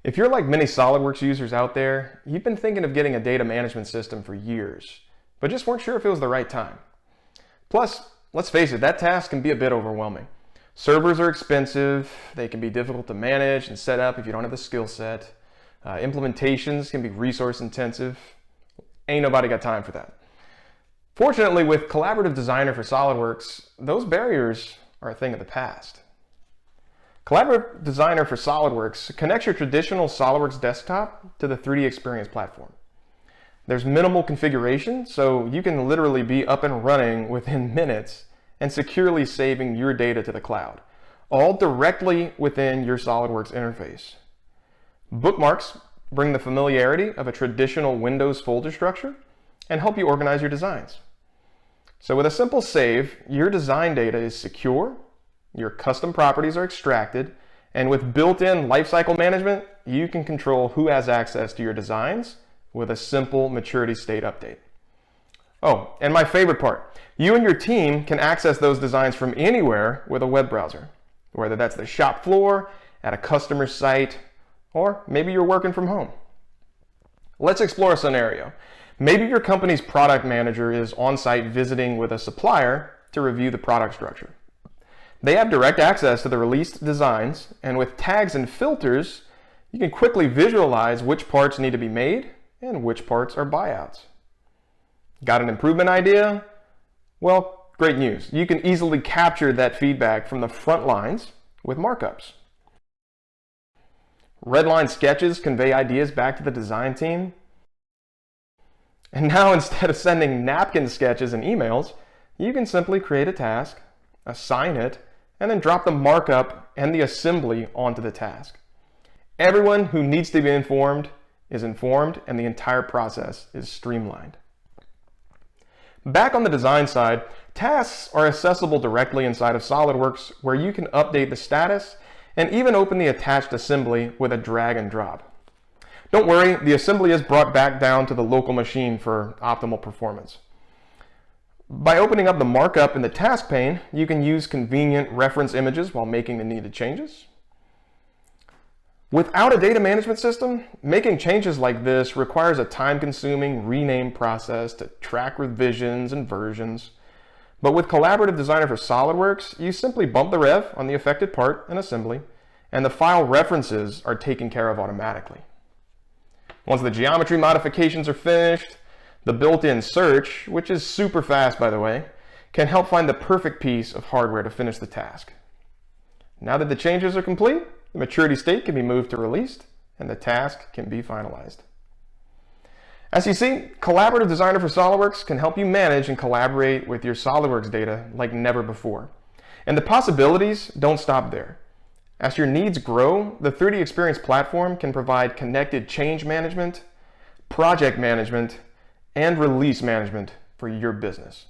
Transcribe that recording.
If you're like many SOLIDWORKS users out there, you've been thinking of getting a data management system for years, but just weren't sure if it was the right time. Plus, let's face it, that task can be a bit overwhelming. Servers are expensive, they can be difficult to manage and set up if you don't have the skill set. Implementations can be resource intensive. Ain't nobody got time for that. Fortunately, with Collaborative Designer for SOLIDWORKS, those barriers are a thing of the past. Collaborative Designer for SOLIDWORKS connects your traditional SOLIDWORKS desktop to the 3D Experience platform. There's minimal configuration, so you can literally be up and running within minutes and securely saving your data to the cloud, all directly within your SOLIDWORKS interface. Bookmarks bring the familiarity of a traditional Windows folder structure and help you organize your designs. So with a simple save, your design data is secure, your custom properties are extracted, and with built-in lifecycle management, you can control who has access to your designs with a simple maturity state update. Oh, and my favorite part, you and your team can access those designs from anywhere with a web browser, whether that's the shop floor, at a customer site, or maybe you're working from home. Let's explore a scenario. Maybe your company's product manager is on-site visiting with a supplier to review the product structure. They have direct access to the released designs, and with tags and filters, you can quickly visualize which parts need to be made and which parts are buyouts. Got an improvement idea? Well, great news. You can easily capture that feedback from the front lines with markups. Redline sketches convey ideas back to the design team. And now instead of sending napkin sketches and emails, you can simply create a task, assign it, and then drop the markup and the assembly onto the task. Everyone who needs to be informed is informed, and the entire process is streamlined. Back on the design side, tasks are accessible directly inside of SOLIDWORKS, where you can update the status and even open the attached assembly with a drag and drop. Don't worry, the assembly is brought back down to the local machine for optimal performance. By opening up the markup in the task pane, you can use convenient reference images while making the needed changes. Without a data management system, making changes like this requires a time-consuming rename process to track revisions and versions. But with Collaborative Designer for SOLIDWORKS, you simply bump the rev on the affected part in assembly, and the file references are taken care of automatically. Once the geometry modifications are finished, the built-in search, which is super fast by the way, can help find the perfect piece of hardware to finish the task. Now that the changes are complete, the maturity state can be moved to released, and the task can be finalized. As you see, Collaborative Designer for SOLIDWORKS can help you manage and collaborate with your SOLIDWORKS data like never before. And the possibilities don't stop there. As your needs grow, the 3D Experience platform can provide connected change management, project management, and release management for your business.